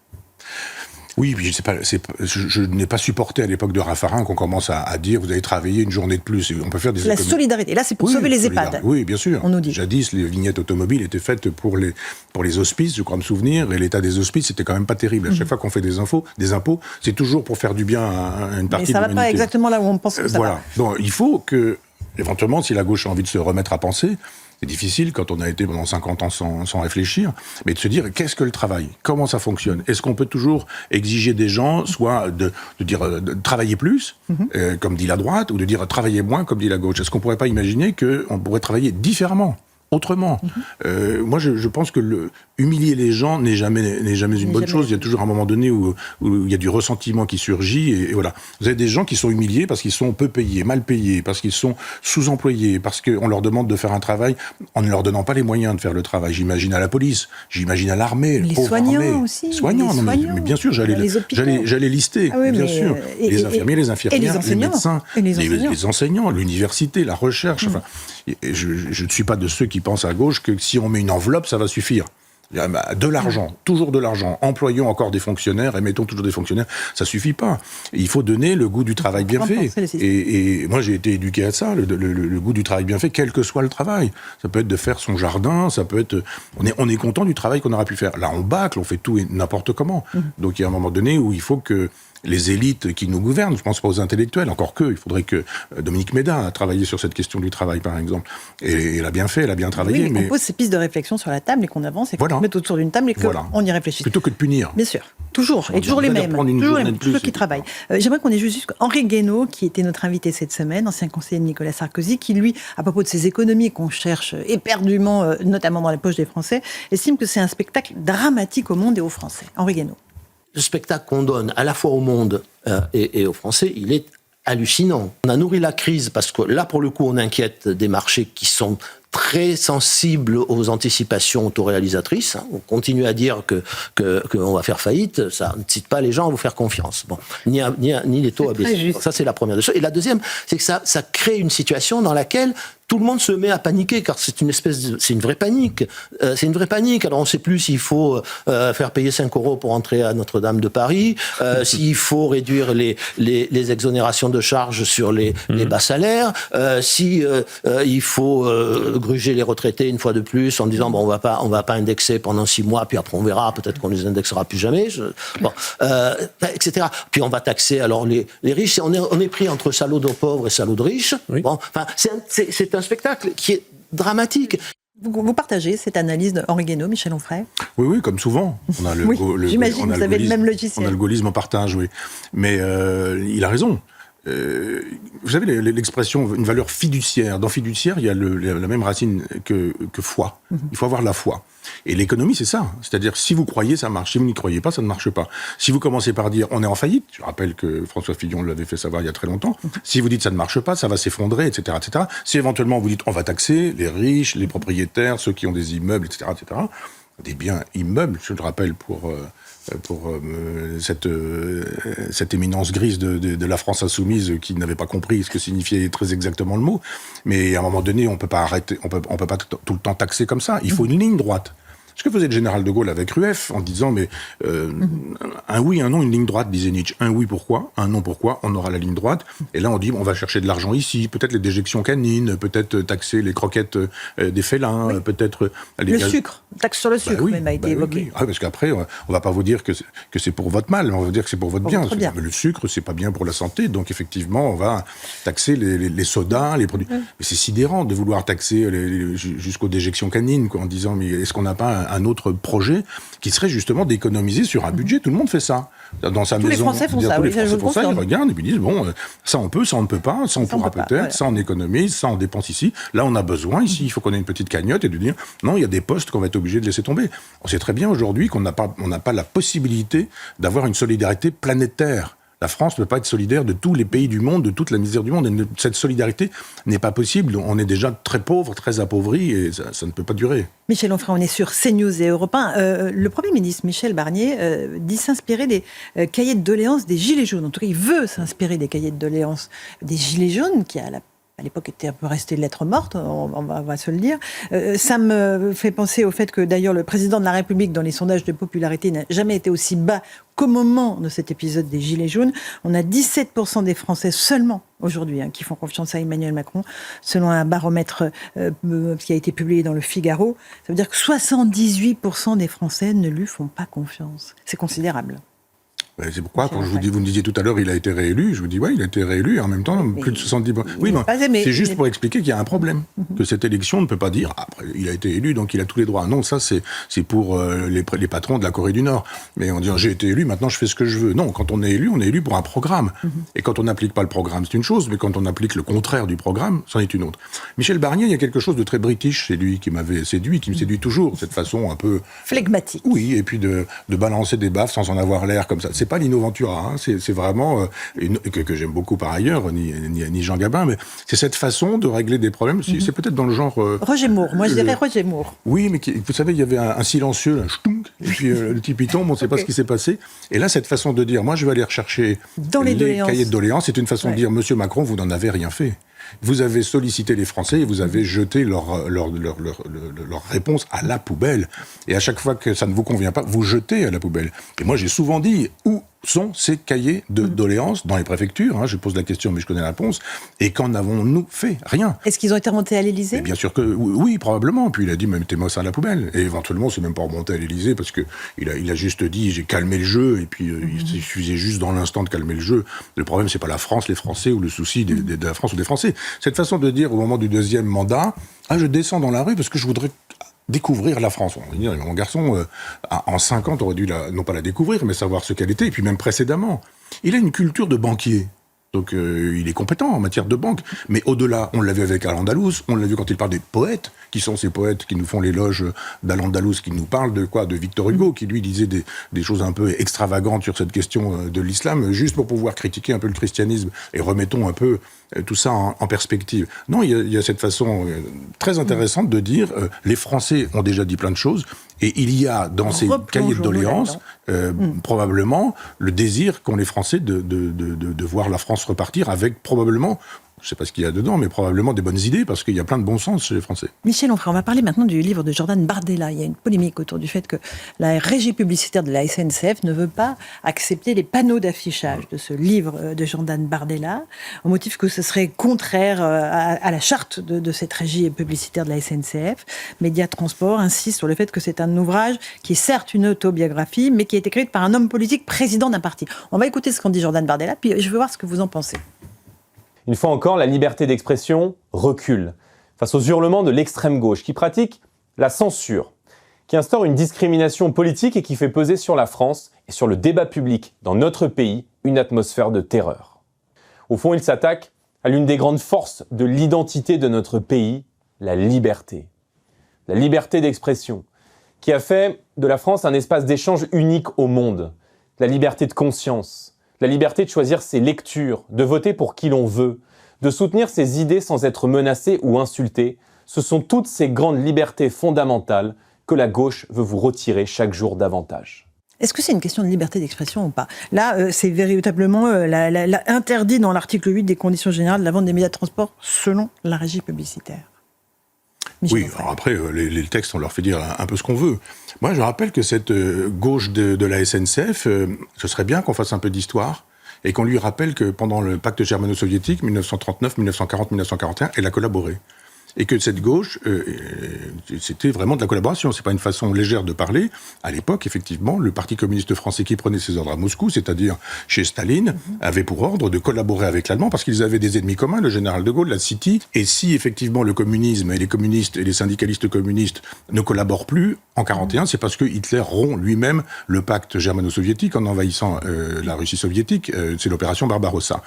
Oui, je n'ai pas supporté à l'époque de Raffarin qu'on commence à dire vous avez travaillé une journée de plus. On peut faire des économies. La solidarité. Là, c'est pour sauver les EHPAD. Oui, bien sûr. On nous dit. Jadis, les vignettes automobiles étaient faites pour les hospices, je crois me souvenir, et l'état des hospices, c'était quand même pas terrible. À chaque fois qu'on fait des impôts, c'est toujours pour faire du bien à une partie de l'humanité. Mais ça va pas exactement là où on pense que ça va. Donc, il faut que, éventuellement, si la gauche a envie de se remettre à penser, c'est difficile quand on a été pendant 50 ans sans réfléchir, mais de se dire qu'est-ce que le travail ? Comment ça fonctionne ? Est-ce qu'on peut toujours exiger des gens, soit de dire de travailler plus, comme dit la droite, ou de dire travailler moins, comme dit la gauche ? Est-ce qu'on ne pourrait pas imaginer qu'on pourrait travailler différemment ? Autrement. Moi, je pense que humilier les gens n'est jamais une bonne chose. Il y a toujours un moment donné où il y a du ressentiment qui surgit, et voilà. Vous avez des gens qui sont humiliés parce qu'ils sont peu payés, mal payés, parce qu'ils sont sous-employés, parce qu'on leur demande de faire un travail en ne leur donnant pas les moyens de faire le travail. J'imagine à la police, j'imagine à l'armée, les soignants aussi. Soignants, mais bien sûr, j'allais lister, bien sûr. Les infirmiers, les infirmières, les médecins, les enseignants, l'université, la recherche. Enfin, je ne suis pas de ceux qui pensent à gauche que si on met une enveloppe, ça va suffire. De l'argent, toujours de l'argent. Employons encore des fonctionnaires, et mettons toujours des fonctionnaires, ça suffit pas. Il faut donner le goût du travail bien fait. Et moi, j'ai été éduqué à ça, le goût du travail bien fait, quel que soit le travail. Ça peut être de faire son jardin, ça peut être... On est content du travail qu'on aura pu faire. Là, on bâcle, on fait tout et n'importe comment. Donc, il y a un moment donné où il faut que les élites qui nous gouvernent, je ne pense pas aux intellectuels, encore que, il faudrait que Dominique Méda a travaillé sur cette question du travail, par exemple. Et elle a bien fait, elle a bien travaillé. Oui, mais qu'on pose ces pistes de réflexion sur la table et qu'on avance et qu'on se mette autour d'une table et qu'on y réfléchisse. Plutôt que de punir. Bien sûr. Toujours. Et toujours les mêmes. Toujours qui travaillent. J'aimerais qu'on ait juste Henri Guénaud, qui était notre invité cette semaine, ancien conseiller de Nicolas Sarkozy, qui, lui, à propos de ces économies qu'on cherche éperdument, notamment dans les poches des Français, estime que c'est un spectacle dramatique au monde et aux Français. Henri Guénaud. Le spectacle qu'on donne à la fois au monde et aux Français, il est hallucinant. On a nourri la crise parce que là, pour le coup, on inquiète des marchés qui sont très sensible aux anticipations autoréalisatrices. Hein. On continue à dire qu'on va faire faillite, ça ne cite pas les gens à vous faire confiance. Bon, ni les taux à baisser. Ça, c'est la première des choses. Et la deuxième, c'est que ça crée une situation dans laquelle tout le monde se met à paniquer, car c'est une vraie panique. C'est une vraie panique. Alors on ne sait plus s'il faut faire payer 5 € pour entrer à Notre-Dame de Paris, s'il faut réduire les exonérations de charges sur les bas salaires, il faut gruger les retraités une fois de plus en disant bon on va pas indexer pendant 6 mois, puis après on verra, peut-être qu'on les indexera plus jamais, etc. Puis on va taxer alors les riches. On est pris entre salauds de pauvres et salauds de riches. Oui. Bon, enfin c'est un spectacle qui est dramatique. Vous partagez cette analyse d'Henri Guénaud, Michel Onfray ? Oui, comme souvent. On a j'imagine que vous avez le même logiciel. On a le gaullisme en partage, oui. Mais il a raison. Vous savez, l'expression une valeur fiduciaire. Dans fiduciaire, il y a la même racine que foi. Il faut avoir la foi. Et l'économie, c'est ça. C'est-à-dire, si vous croyez, ça marche. Si vous n'y croyez pas, ça ne marche pas. Si vous commencez par dire, on est en faillite, je rappelle que François Fillon l'avait fait savoir il y a très longtemps, si vous dites, ça ne marche pas, ça va s'effondrer, etc., etc. Si éventuellement vous dites, on va taxer les riches, les propriétaires, ceux qui ont des immeubles, etc., etc., des biens immeubles, je le rappelle pour cette éminence grise de la France insoumise qui n'avait pas compris ce que signifiait très exactement le mot. Mais à un moment donné, on peut pas arrêter, on peut pas tout le temps taxer comme ça. Il faut une ligne droite. Ce que faisait le général de Gaulle avec Rueff, en disant, mais un oui, un non, une ligne droite, disait Nietzsche. Un oui, pourquoi ? Un non, pourquoi ? On aura la ligne droite. Et là, on dit, on va chercher de l'argent ici, peut-être les déjections canines, peut-être taxer les croquettes des félins, peut-être... Le sucre, taxe sur le sucre, même a été évoqué. Oui. Parce qu'après, on va pas vous dire que c'est pour votre mal, on va vous dire que c'est pour votre bien. Le sucre, c'est pas bien pour la santé, donc effectivement, on va taxer les sodas, les produits... Mais c'est sidérant de vouloir taxer jusqu'aux déjections canines, quoi, en disant, mais est-ce qu'on n'a pas un autre projet qui serait justement d'économiser sur un budget. Tout le monde fait ça. Dans sa maison. Les Français font ça. Tous les Français font ça, ils regardent et puis disent, bon, ça on peut, ça on ne peut pas, ça on pourra peut-être, voilà. Ça on économise, ça on dépense ici. Là on a besoin, ici il faut qu'on ait une petite cagnotte et de dire, non, il y a des postes qu'on va être obligé de laisser tomber. On sait très bien aujourd'hui qu'on n'a pas la possibilité d'avoir une solidarité planétaire. La France ne peut pas être solidaire de tous les pays du monde, de toute la misère du monde. Et cette solidarité n'est pas possible. On est déjà très pauvres, très appauvris, et ça ne peut pas durer. Michel Onfray, on est sur CNews et Europe 1. Le Premier ministre Michel Barnier dit s'inspirer des cahiers de doléances des Gilets jaunes. En tout cas, il veut s'inspirer des cahiers de doléances des Gilets jaunes, qui à l'époque était un peu resté lettre morte, on va se le dire. Ça me fait penser au fait que d'ailleurs le président de la République dans les sondages de popularité n'a jamais été aussi bas qu'au moment de cet épisode des Gilets jaunes. On a 17% des Français seulement aujourd'hui qui font confiance à Emmanuel Macron, selon un baromètre qui a été publié dans le Figaro. Ça veut dire que 78% des Français ne lui font pas confiance. C'est considérable. C'est pourquoi, quand vous me disiez tout à l'heure, il a été réélu, je vous dis, il a été réélu, et en même temps, plus de 70%. Oui, c'est juste pour expliquer qu'il y a un problème. Que cette élection ne peut pas dire, après, il a été élu, donc il a tous les droits. Non, ça, c'est pour les patrons de la Corée du Nord. Mais on dit, j'ai été élu, maintenant je fais ce que je veux. Non, quand on est élu pour un programme. Et quand on n'applique pas le programme, c'est une chose, mais quand on applique le contraire du programme, c'en est une autre. Michel Barnier, il y a quelque chose de très british chez lui, qui m'avait séduit, qui me séduit toujours, cette façon un peu... flegmatique. Oui, et puis de balancer des baffes sans en avoir l'air comme ça. C'est pas Lino Ventura, c'est vraiment que j'aime beaucoup par ailleurs, ni Jean Gabin, mais c'est cette façon de régler des problèmes. C'est peut-être dans le genre. Roger Moore, moi je dirais Roger Moore. Oui, mais vous savez, il y avait un silencieux, là, ch'tounk, et puis le type il tombe, on ne sait pas ce qui s'est passé. Et là, cette façon de dire, moi je vais aller rechercher dans les cahiers de doléances, c'est une façon de dire, Monsieur Macron, vous n'en avez rien fait. Vous avez sollicité les Français et vous avez jeté leur réponse à la poubelle. Et à chaque fois que ça ne vous convient pas, vous jetez à la poubelle. Et moi, j'ai souvent dit, où sont ces cahiers de doléances dans les préfectures, je pose la question, mais je connais la réponse. Et qu'en avons-nous fait ? Rien. Est-ce qu'ils ont été remontés à l'Élysée ? Bien sûr que oui, probablement. Puis il a dit, mettez-moi ça à la poubelle. Et éventuellement, c'est même pas remonté à l'Élysée parce que il a juste dit, j'ai calmé le jeu. Et puis il suffisait juste dans l'instant de calmer le jeu. Le problème, c'est pas la France, les Français ou le souci de la France ou des Français. Cette façon de dire au moment du deuxième mandat, je descends dans la rue parce que je voudrais découvrir la France. On va dire, mon garçon, en 5 ans, aurait dû non pas la découvrir, mais savoir ce qu'elle était, et puis même précédemment. Il a une culture de banquier. Donc il est compétent en matière de banque. Mais au-delà, on l'a vu avec Al-Andalus, on l'a vu quand il parle des poètes, qui sont ces poètes qui nous font l'éloge d'Al-Andalus, qui nous parlent de quoi ? De Victor Hugo, qui lui disait des choses un peu extravagantes sur cette question de l'islam, juste pour pouvoir critiquer un peu le christianisme. Et remettons un peu tout ça en perspective. Non, il y a cette façon très intéressante de dire les Français ont déjà dit plein de choses, et il y a dans ces cahiers de doléances probablement le désir qu'ont les Français de voir la France repartir avec probablement, je ne sais pas ce qu'il y a dedans, mais probablement des bonnes idées, parce qu'il y a plein de bon sens chez les Français. Michel Onfray, on va parler maintenant du livre de Jordan Bardella. Il y a une polémique autour du fait que la régie publicitaire de la SNCF ne veut pas accepter les panneaux d'affichage de ce livre de Jordan Bardella, au motif que ce serait contraire à la charte de cette régie publicitaire de la SNCF. Média Transport insiste sur le fait que c'est un ouvrage qui est certes une autobiographie, mais qui est écrite par un homme politique président d'un parti. On va écouter ce qu'en dit Jordan Bardella, puis je veux voir ce que vous en pensez. Une fois encore, la liberté d'expression recule face aux hurlements de l'extrême gauche qui pratique la censure, qui instaure une discrimination politique et qui fait peser sur la France et sur le débat public dans notre pays une atmosphère de terreur. Au fond, il s'attaque à l'une des grandes forces de l'identité de notre pays, la liberté. La liberté d'expression, qui a fait de la France un espace d'échange unique au monde. La liberté de conscience, la liberté de choisir ses lectures, de voter pour qui l'on veut, de soutenir ses idées sans être menacé ou insulté, ce sont toutes ces grandes libertés fondamentales que la gauche veut vous retirer chaque jour davantage. Est-ce que c'est une question de liberté d'expression ou pas ? Là, c'est véritablement interdit dans l'article 8 des conditions générales de la vente des médias de transport selon la régie publicitaire. Michel Onfray. Alors après, les textes, on leur fait dire un peu ce qu'on veut. Moi, je rappelle que cette gauche de la SNCF, ce serait bien qu'on fasse un peu d'histoire et qu'on lui rappelle que pendant le pacte germano-soviétique, 1939, 1940, 1941, elle a collaboré. Et que cette gauche, c'était vraiment de la collaboration. C'est pas une façon légère de parler. À l'époque, effectivement, le Parti communiste français qui prenait ses ordres à Moscou, c'est-à-dire chez Staline, avait pour ordre de collaborer avec l'Allemand parce qu'ils avaient des ennemis communs, le général de Gaulle, la City. Et si, effectivement, le communisme et les communistes et les syndicalistes communistes ne collaborent plus, en 1941, c'est parce que Hitler rompt lui-même le pacte germano-soviétique en envahissant la Russie soviétique. C'est l'opération Barbarossa.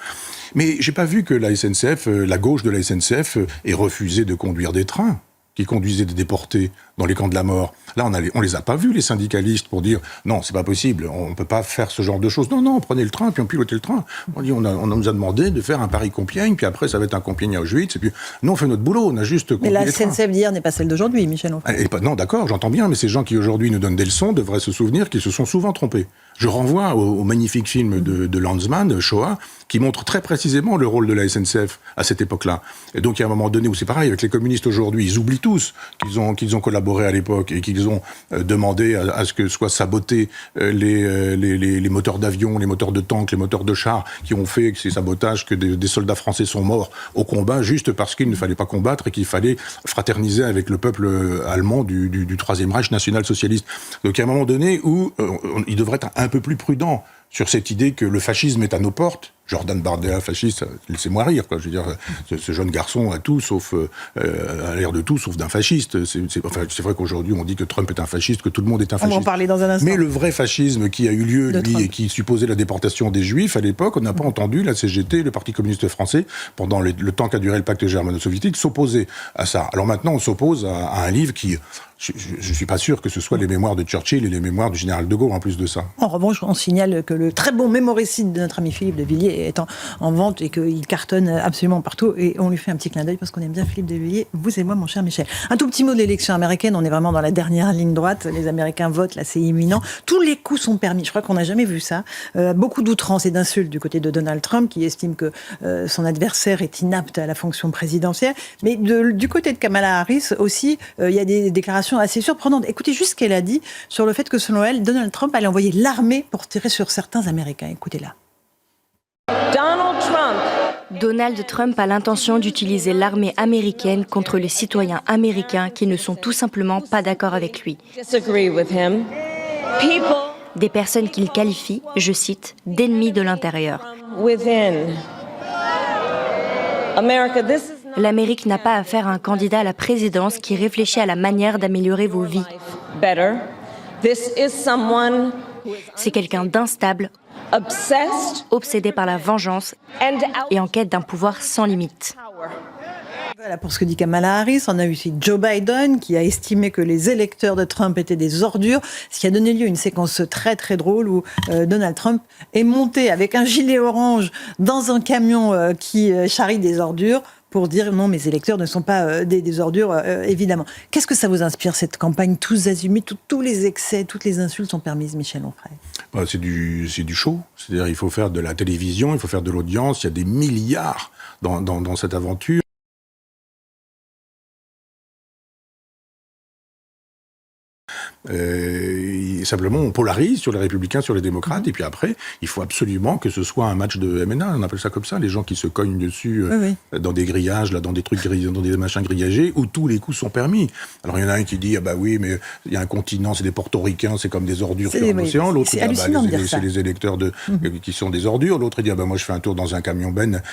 Mais j'ai pas vu que la SNCF, la gauche de la SNCF, ait refusé de conduire des trains qui conduisaient des déportés dans les camps de la mort. Là, on les a pas vus, les syndicalistes, pour dire « Non, c'est pas possible, on peut pas faire ce genre de choses. » Non, prenez le train, puis on pilotait le train. On nous a demandé de faire un Paris-Compiègne, puis après, ça va être un Compiègne à Auschwitz, et puis nous, on fait notre boulot, on a juste conduit les trains. Mais la SNCF d'hier n'est pas celle d'aujourd'hui, Michel Onfray. Non, d'accord, j'entends bien, mais ces gens qui aujourd'hui nous donnent des leçons devraient se souvenir qu'ils se sont souvent trompés. Je renvoie au magnifique film de Lanzmann, Shoah, qui montre très précisément le rôle de la SNCF à cette époque-là. Et donc, il y a un moment donné où c'est pareil, avec les communistes aujourd'hui, ils oublient tous qu'ils ont collaboré à l'époque et qu'ils ont demandé à ce que soient sabotés les moteurs d'avion, les moteurs de tanks, les moteurs de chars, qui ont fait ces sabotages, que des soldats français sont morts au combat, juste parce qu'il ne fallait pas combattre et qu'il fallait fraterniser avec le peuple allemand du Troisième Reich national-socialiste. Donc, il y a un moment donné où il devrait être un peu plus prudent sur cette idée que le fascisme est à nos portes. Jordan Bardella, fasciste, laissez-moi rire, quoi. Je veux dire, ce jeune garçon a tout, sauf a l'air de tout, sauf d'un fasciste. C'est vrai qu'aujourd'hui, on dit que Trump est un fasciste, que tout le monde est un fasciste. On va en parler dans un instant. Mais le vrai fascisme qui a eu lieu, lui, et qui supposait la déportation des Juifs, à l'époque, on n'a pas entendu la CGT, le Parti communiste français, pendant le temps qu'a duré le pacte germano-soviétique, s'opposer à ça. Alors maintenant, on s'oppose à un livre qui... Je ne suis pas sûr que ce soit les mémoires de Churchill et les mémoires du général de Gaulle, en plus de ça. En revanche, on signale que le très bon mémoricide de notre ami Philippe de Villiers est en vente et qu'il cartonne absolument partout. Et on lui fait un petit clin d'œil parce qu'on aime bien Philippe de Villiers, vous et moi, mon cher Michel. Un tout petit mot de l'élection américaine. On est vraiment dans la dernière ligne droite. Les Américains votent, là, c'est imminent. Tous les coups sont permis. Je crois qu'on n'a jamais vu ça. Beaucoup d'outrances et d'insultes du côté de Donald Trump, qui estime que son adversaire est inapte à la fonction présidentielle. Mais du côté de Kamala Harris aussi, il y a des déclarations assez surprenantes. Écoutez juste ce qu'elle a dit sur le fait que, selon elle, Donald Trump allait envoyer l'armée pour tirer sur certains Américains. Écoutez-la. Donald Trump a l'intention d'utiliser l'armée américaine contre les citoyens américains qui ne sont tout simplement pas d'accord avec lui. Des personnes qu'il qualifie, je cite, d'ennemis de l'intérieur. L'Amérique n'a pas affaire à un candidat à la présidence qui réfléchit à la manière d'améliorer vos vies. C'est quelqu'un d'instable, obsédé par la vengeance et en quête d'un pouvoir sans limite. Voilà pour ce que dit Kamala Harris. On a eu aussi Joe Biden qui a estimé que les électeurs de Trump étaient des ordures, ce qui a donné lieu à une séquence très très drôle où Donald Trump est monté avec un gilet orange dans un camion qui charrie des ordures pour dire non, mes électeurs ne sont pas des ordures, évidemment. Qu'est-ce que ça vous inspire, cette campagne tous azimuts, tous les excès, toutes les insultes sont permises, Michel Onfray? C'est du show. C'est-à-dire il faut faire de la télévision, il faut faire de l'audience. Il y a des milliards dans cette aventure. Simplement, on polarise sur les républicains, sur les démocrates, et puis après, il faut absolument que ce soit un match de MNA, on appelle ça comme ça, les gens qui se cognent dessus dans des grillages, là, dans des trucs dans des machins grillagés, où tous les coups sont permis. Alors il y en a un qui dit, ah bah oui, mais il y a un continent, c'est des portoricains, c'est comme des ordures sur l'océan. L'autre dit, c'est les électeurs qui sont des ordures. L'autre il dit, ah bah moi je fais un tour dans un camion ben,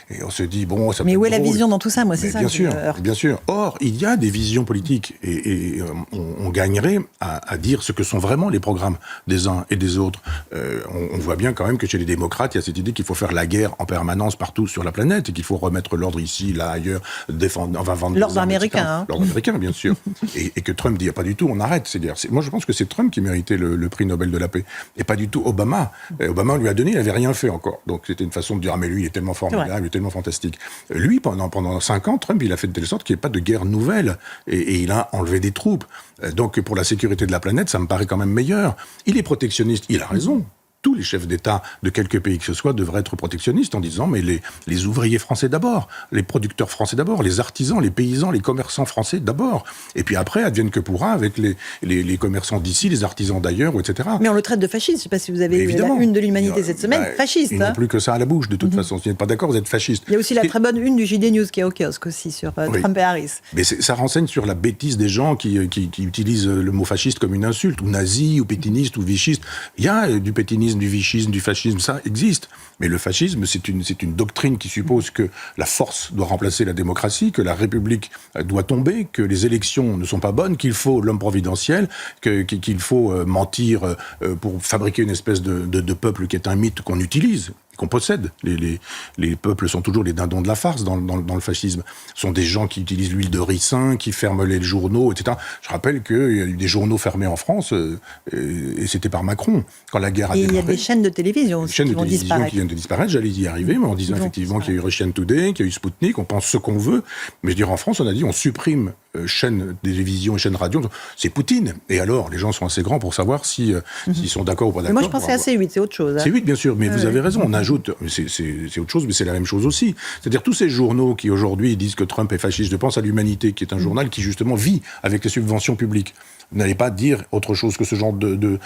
et on se dit, bon, ça peut Mais où est drôle. la vision dans tout ça, moi, c'est ça bien que sûr, je heurte. bien sûr. Or, il y a des visions politiques, et on gagnerait à dire ce que sont vraiment les programmes des uns et des autres. On voit bien quand même que chez les démocrates, il y a cette idée qu'il faut faire la guerre en permanence partout sur la planète et qu'il faut remettre l'ordre ici, là, ailleurs, défendre, on va vendre l'ordre américain. L'ordre américain, bien sûr. et que Trump dit, pas du tout, on arrête ces guerres. Moi, je pense que c'est Trump qui méritait le prix Nobel de la paix, et pas du tout Obama. Obama, on lui a donné, il n'avait rien fait encore. Donc c'était une façon de dire, ah mais lui, il est tellement formidable, il est tellement fantastique. Lui, pendant 5 ans, Trump, il a fait de telle sorte qu'il n'y ait pas de guerre nouvelle, et il a enlevé des troupes. Donc pour la sécurité de la planète, ça me paraît quand même meilleur. Il est protectionniste, il a raison. Tous les chefs d'État de quelque pays que ce soit devraient être protectionnistes en disant mais les ouvriers français d'abord, les producteurs français d'abord, les artisans, les paysans, les commerçants français d'abord. Et puis après, advienne que pourra avec les commerçants d'ici, les artisans d'ailleurs, etc. Mais on le traite de fasciste. Je ne sais pas si vous avez eu la une de l'Humanité cette semaine. Fasciste. Ils n'ont plus que ça à la bouche, de toute façon. Si vous n'êtes pas d'accord, vous êtes fasciste. Il y a aussi la très bonne une du JD News qui est au kiosque aussi sur Trump et Harris. Mais ça renseigne sur la bêtise des gens qui utilisent le mot fasciste comme une insulte, ou nazi, ou pétiniste, ou vichiste. Il y a du pétinisme, du vichisme, du fascisme, ça existe. Mais le fascisme, c'est une doctrine qui suppose que la force doit remplacer la démocratie, que la République doit tomber, que les élections ne sont pas bonnes, qu'il faut l'homme providentiel, qu'il faut mentir pour fabriquer une espèce de peuple qui est un mythe qu'on utilise, qu'on possède. Les peuples sont toujours les dindons de la farce dans le fascisme. Ce sont des gens qui utilisent l'huile de ricin, qui ferment les journaux, etc. Je rappelle qu'il y a eu des journaux fermés en France, et c'était par Macron, quand la guerre a démarré. Et il y a des chaînes de télévision aussi qui viennent de disparaître. J'allais y arriver, mais en disant effectivement qu'il y a eu Russia Today, qu'il y a eu Sputnik, on pense ce qu'on veut. Mais je dirais en France, on a dit on supprime chaînes de télévision et chaînes radio. C'est Poutine. Et alors, les gens sont assez grands pour savoir s'ils sont d'accord ou pas d'accord. Moi, je pensais à C8, c'est autre chose. C8, bien sûr, mais vous avez raison. On ajoute, c'est autre chose, mais c'est la même chose aussi. C'est-à-dire tous ces journaux qui aujourd'hui disent que Trump est fasciste. Je pense à l'Humanité, qui est un journal qui justement vit avec les subventions publiques. Vous n'allez pas dire autre chose que ce genre de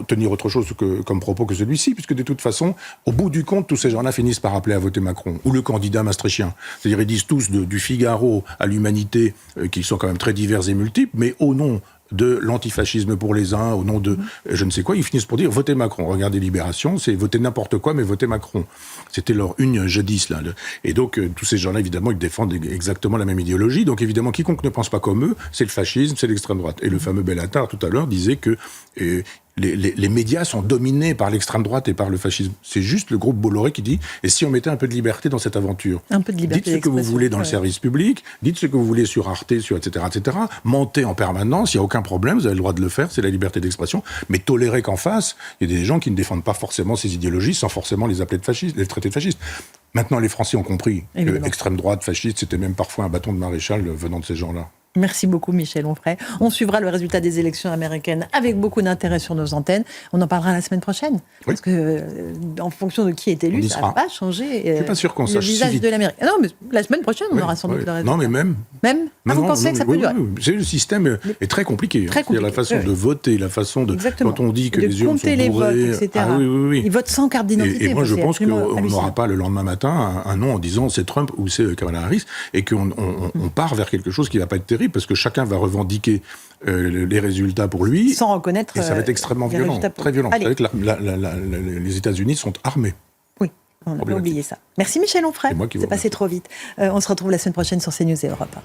tenir autre chose comme propos que celui-ci, puisque de toute façon, au bout du compte, tous ces gens-là finissent par appeler à voter Macron, ou le candidat maastrichtien. C'est-à-dire, ils disent tous du Figaro à l'Humanité, qui sont quand même très divers et multiples, mais au nom de l'antifascisme pour les uns, au nom de je ne sais quoi, ils finissent pour dire votez Macron. Regardez Libération, c'est voter n'importe quoi, mais votez Macron. C'était leur une jadis, là. Et donc, tous ces gens-là, évidemment, ils défendent exactement la même idéologie. Donc, évidemment, quiconque ne pense pas comme eux, c'est le fascisme, c'est l'extrême droite. Et le fameux Bellatar, tout à l'heure, disait que les médias sont dominés par l'extrême droite et par le fascisme. C'est juste le groupe Bolloré qui dit et si on mettait un peu de liberté dans cette aventure? Un peu de liberté. Dites ce que vous voulez dans le service public, dites ce que vous voulez sur Arte, sur etc., etc. Mentez en permanence, il n'y a aucun problème, vous avez le droit de le faire, c'est la liberté d'expression. Mais tolérez qu'en face, il y a des gens qui ne défendent pas forcément ces idéologies sans forcément les appeler de fascistes, les traiter de fascistes. Maintenant, les Français ont compris que l'extrême droite, fasciste, c'était même parfois un bâton de maréchal venant de ces gens-là. Merci beaucoup Michel Onfray. On suivra le résultat des élections américaines avec beaucoup d'intérêt sur nos antennes. On en parlera la semaine prochaine. Parce que en fonction de qui est élu, ça va pas changer. Je suis pas sûr qu'on sache le visage de l'Amérique. Non, mais la semaine prochaine, on aura sans doute le résultat. Non, mais même. Vous pensez que ça peut durer? Le système est très compliqué. C'est-à-dire la façon de voter, la façon de... Quand on dit que les urnes sont bourrées... votes, etc. Ah, oui. Ils votent sans carte d'identité. Et moi, je pense qu'on n'aura pas le lendemain matin un nom en disant c'est Trump ou c'est Kamala Harris, et qu'on part vers quelque chose qui ne va pas être terrible, parce que chacun va revendiquer les résultats pour lui. Sans reconnaître. Et ça va être extrêmement violent, très violent. Vous savez que les États-Unis sont armés. Oui, on n'a pas oublié ça. Merci Michel Onfray. C'est moi qui vous remercie. C'est passé trop vite. On se retrouve la semaine prochaine sur CNews et Europe 1.